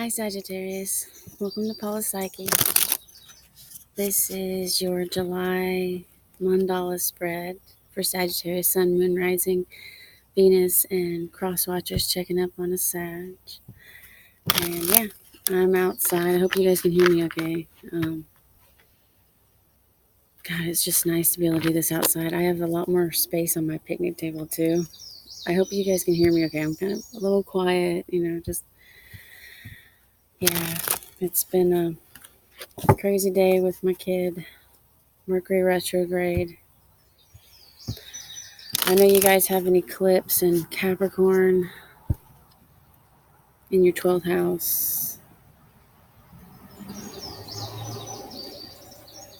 Hi Sagittarius, welcome to Paula's Psyche. This is your July mandala spread for Sagittarius, Sun, Moon, Rising, Venus, and cross watchers checking up on a Sag. And yeah, I'm outside. I hope you guys can hear me okay. God, it's just nice to be able to do this outside. I have a lot more space on my picnic table too. I hope you guys can hear me okay. I'm kind of a little quiet, yeah, it's been a crazy day with my kid. Mercury retrograde. I know you guys have an eclipse in Capricorn in your 12th house.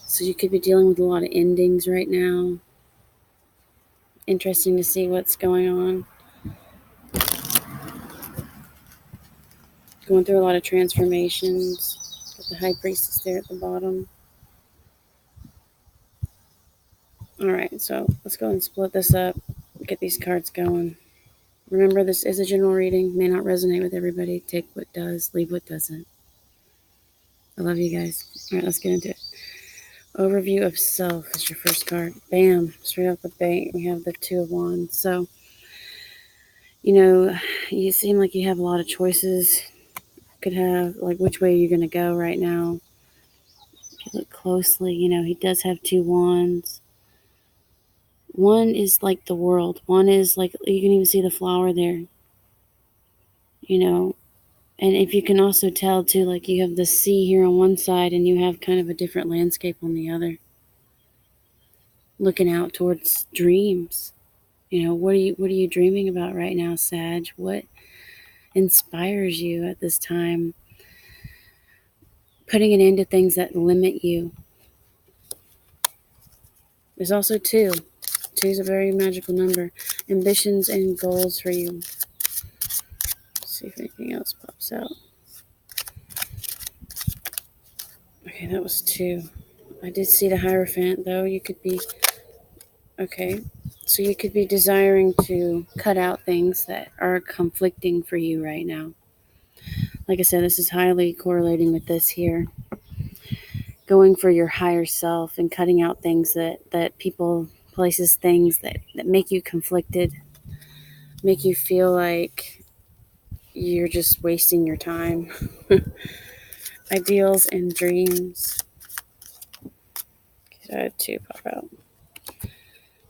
So you could be dealing with a lot of endings right now. Interesting to see what's going on. Going through a lot of transformations. Got the High Priestess there at the bottom. Alright, so let's go and split this up. Get these cards going. Remember, this is a general reading. May not resonate with everybody. Take what does, leave what doesn't. I love you guys. Alright, let's get into it. Overview of self is your first card. Bam, straight off the bat, we have the Two of Wands. So, you seem like you have a lot of choices. Could have, like, which way you're going to go right now. If you look closely, he does have Two Wands. One is like the world. One is like, you can even see the flower there. And if you can also tell, too, like you have the sea here on one side and you have kind of a different landscape on the other. Looking out towards dreams. What are you dreaming about right now, Sag? What inspires you at this time? Putting an end to things that limit you. There's also two. Two is a very magical number. Ambitions and goals for you. Let's see if anything else pops out. Okay, that was two. I did see the Hierophant, though. You could be... Okay. So you could be desiring to cut out things that are conflicting for you right now. Like I said, this is highly correlating with this here. Going for your higher self and cutting out things that people, places, things that make you conflicted, make you feel like you're just wasting your time. Ideals and dreams. So I had two pop out.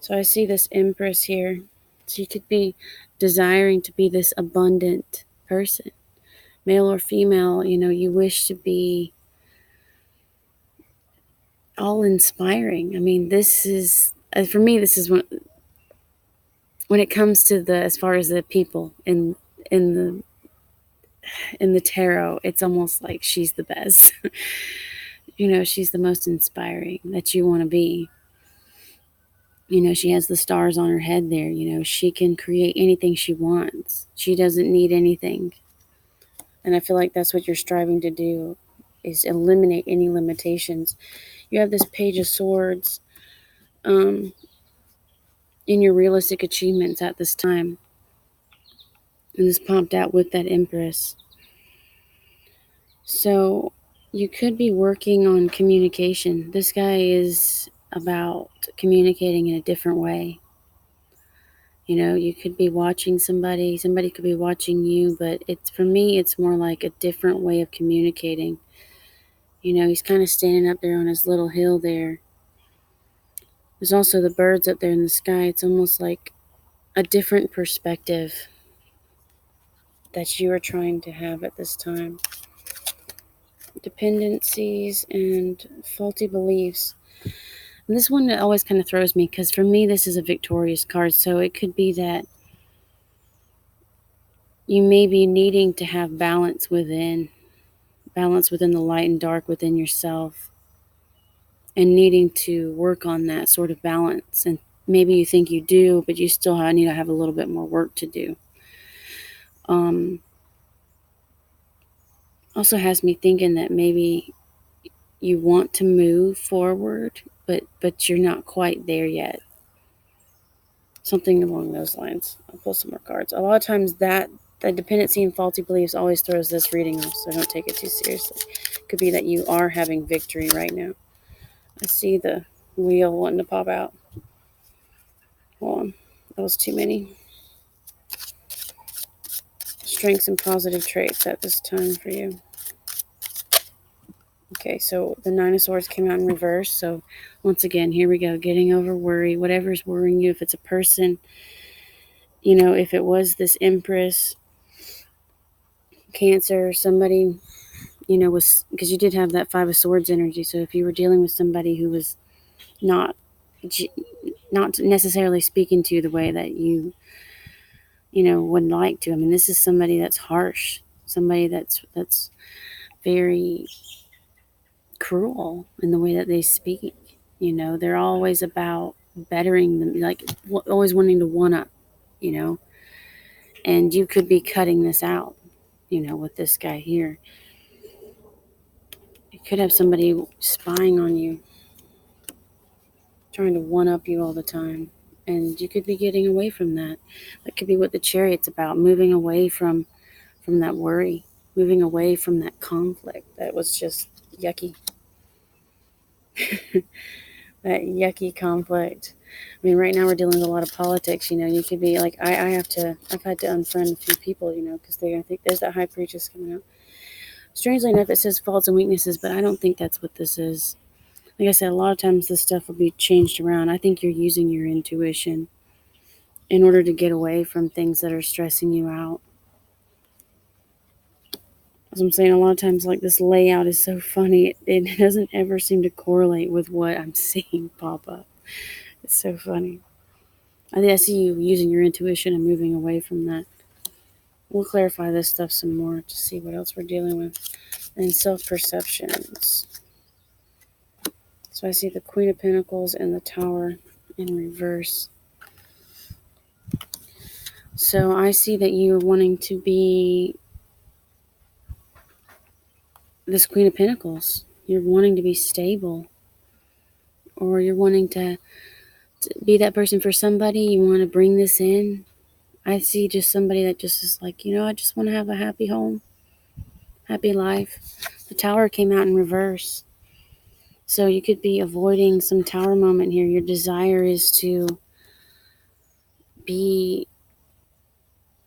So I see this Empress here. So you could be desiring to be this abundant person, male or female. You wish to be all inspiring. I mean, this is, for me, this is when it comes to as far as the people in the tarot, it's almost like she's the best. She's the most inspiring that you want to be. She has the stars on her head there. She can create anything she wants. She doesn't need anything. And I feel like that's what you're striving to do, is eliminate any limitations. You have this Page of Swords in your realistic achievements at this time. And this popped out with that Empress. So you could be working on communication. This guy is about communicating in a different way. You could be watching somebody could be watching you, but for me, it's more like a different way of communicating. He's kind of standing up there on his little hill there. There's also the birds up there in the sky. It's almost like a different perspective that you are trying to have at this time. Dependencies and faulty beliefs. And this one always kind of throws me, because for me, this is a victorious card. So it could be that you may be needing to have balance within the light and dark within yourself, and needing to work on that sort of balance. And maybe you think you do, but you still need to have a little bit more work to do. Also has me thinking that maybe you want to move forward, but you're not quite there yet. Something along those lines. I'll pull some more cards. A lot of times that the dependency and faulty beliefs always throws this reading off, so don't take it too seriously. It could be that you are having victory right now. I see the wheel wanting to pop out. Hold on. That was too many. Strengths and positive traits at this time for you. Okay, so the Nine of Swords came out in reverse. So once again, here we go. Getting over worry. Whatever's worrying you, if it's a person, if it was this Empress, Cancer, somebody, was, because you did have that Five of Swords energy. So if you were dealing with somebody who was not necessarily speaking to you the way that you would like to. I mean, this is somebody that's harsh, somebody that's very cruel in the way that they speak. They're always about bettering them, like always wanting to one up, and you could be cutting this out, with this guy here. You could have somebody spying on you, trying to one up you all the time, and you could be getting away from that. That could be what the Chariot's about, moving away from that worry, moving away from that conflict that was just yucky. That yucky conflict. I mean, right now we're dealing with a lot of politics. You could be like, I've had to unfriend a few people, because I think there's that High Priestess coming out. Strangely enough, it says faults and weaknesses, but I don't think that's what this is. Like I said, a lot of times this stuff will be changed around. I think you're using your intuition in order to get away from things that are stressing you out. As I'm saying, a lot of times, like, this layout is so funny. It doesn't ever seem to correlate with what I'm seeing pop up. It's so funny. I see you using your intuition and moving away from that. We'll clarify this stuff some more to see what else we're dealing with. And self-perceptions. So I see the Queen of Pentacles and the Tower in reverse. So I see that you're wanting to be this Queen of Pentacles. You're wanting to be stable. Or you're wanting to be that person for somebody. You want to bring this in. I see just somebody that just is like, I just want to have a happy home. Happy life. The Tower came out in reverse. So you could be avoiding some Tower moment here. Your desire is to be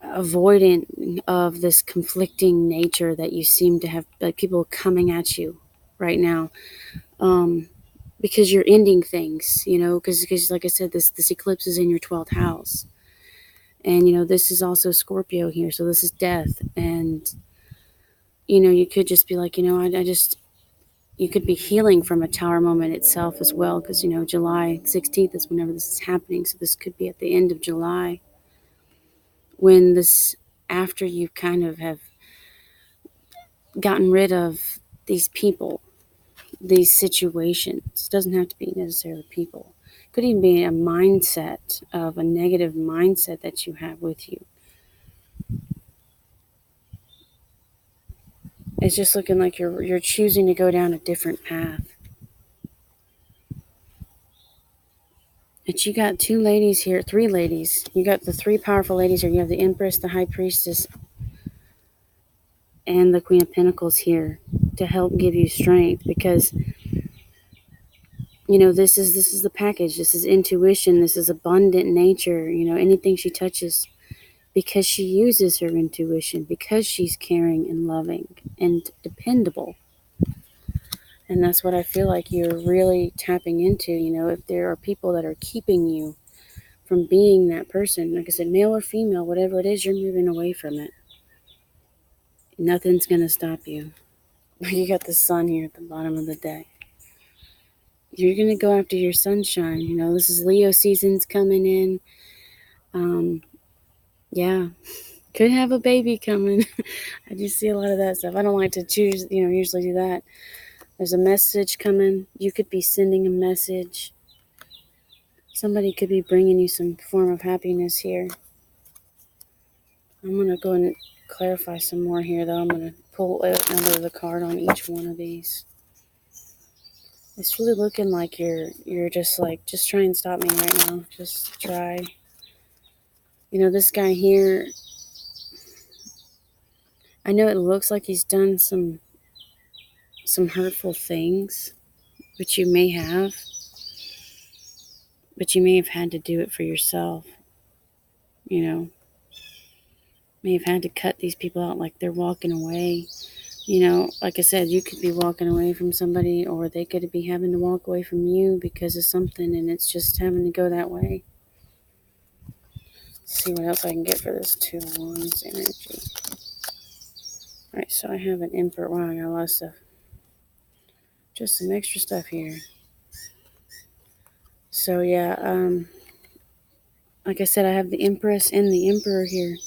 avoidant of this conflicting nature that you seem to have, like people coming at you right now, because you're ending things, because like I said, this eclipse is in your 12th house, and this is also Scorpio here, so this is death, and you could just be like, you could be healing from a Tower moment itself as well, because July 16th is whenever this is happening, so this could be at the end of July, when this, after you kind of have gotten rid of these people, these situations. It doesn't have to be necessarily people. It could even be a mindset of a negative mindset that you have with you. It's just looking like you're choosing to go down a different path. But you got two ladies here, three ladies. You got the three powerful ladies here. You have the Empress, the High Priestess, and the Queen of Pentacles here to help give you strength, because this is the package. This is intuition. This is abundant nature. Anything she touches, because she uses her intuition, because she's caring and loving and dependable. And that's what I feel like you're really tapping into. If there are people that are keeping you from being that person, like I said, male or female, whatever it is, you're moving away from it. Nothing's going to stop you. You got the sun here at the bottom of the deck. You're going to go after your sunshine. This is Leo season's coming in. Yeah. Could have a baby coming. I do see a lot of that stuff. I don't like to usually do that. There's a message coming. You could be sending a message. Somebody could be bringing you some form of happiness here. I'm going to go and clarify some more here, though. I'm going to pull another card on each one of these. It's really looking like you're just try and stop me right now. Just try. This guy here, I know it looks like he's done some hurtful things, which you may have, but you may have had to do it for yourself. You know, may have had to cut these people out like they're walking away. You know, like I said, you could be walking away from somebody, or they could be having to walk away from you because of something, and it's just having to go that way. Let's see what else I can get for this 2 of Wands energy. Alright, so I have an Emperor. Wow, I got a lot of stuff. Just some extra stuff here. So yeah, like I said, I have the Empress and the Emperor here.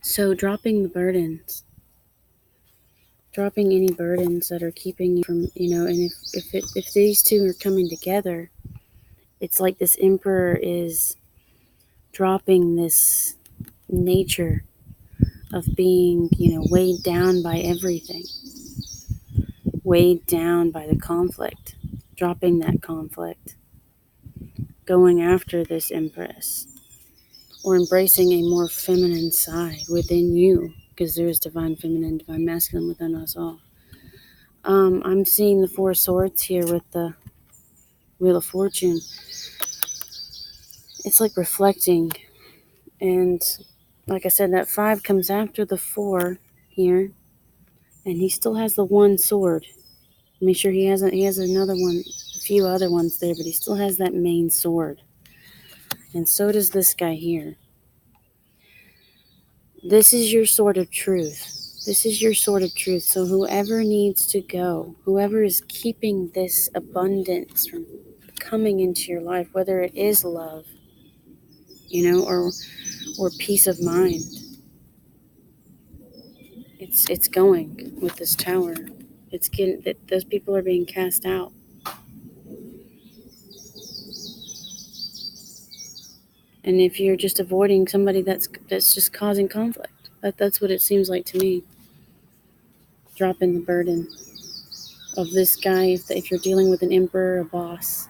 So dropping the burdens. Dropping any burdens that are keeping you from, you know, and if these two are coming together, it's like this Emperor is dropping this nature of being, you know, weighed down by everything, weighed down by the conflict, dropping that conflict, going after this Empress, or embracing a more feminine side within you, because there is divine feminine, divine masculine within us all. I'm seeing the 4 swords here with the Wheel of Fortune. It's like reflecting, and like I said, that 5 comes after the 4 here, and he still has the 1 sword. Make sure he has another one, a few other ones there, but he still has that main sword. And so does this guy here. This is your sword of truth. This is your sword of truth. So whoever needs to go, whoever is keeping this abundance from coming into your life, whether it is love, you know, or peace of mind, it's going with this Tower. It's getting that those people are being cast out. And if you're just avoiding somebody that's just causing conflict, that's what it seems like to me. Dropping the burden of this guy. If you're dealing with an Emperor, a boss,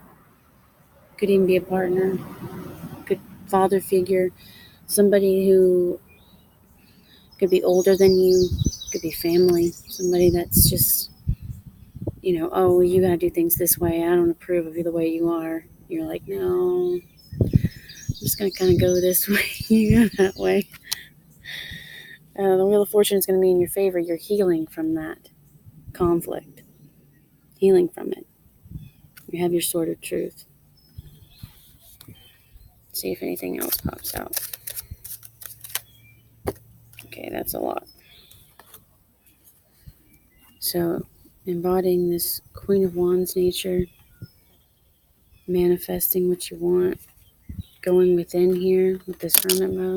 could even be a partner, good father figure, somebody who could be older than you, could be family, somebody that's just, you know, oh, you gotta do things this way, I don't approve of you the way you are. You're like, no, I'm just gonna kind of go this way, you go that way. The Wheel of Fortune is going to be in your favor. You're healing from that conflict, healing from it. You have your sword of truth. See if anything else pops out. Okay, that's a lot. So, embodying this Queen of Wands nature, manifesting what you want, going within here with this Hermit mode.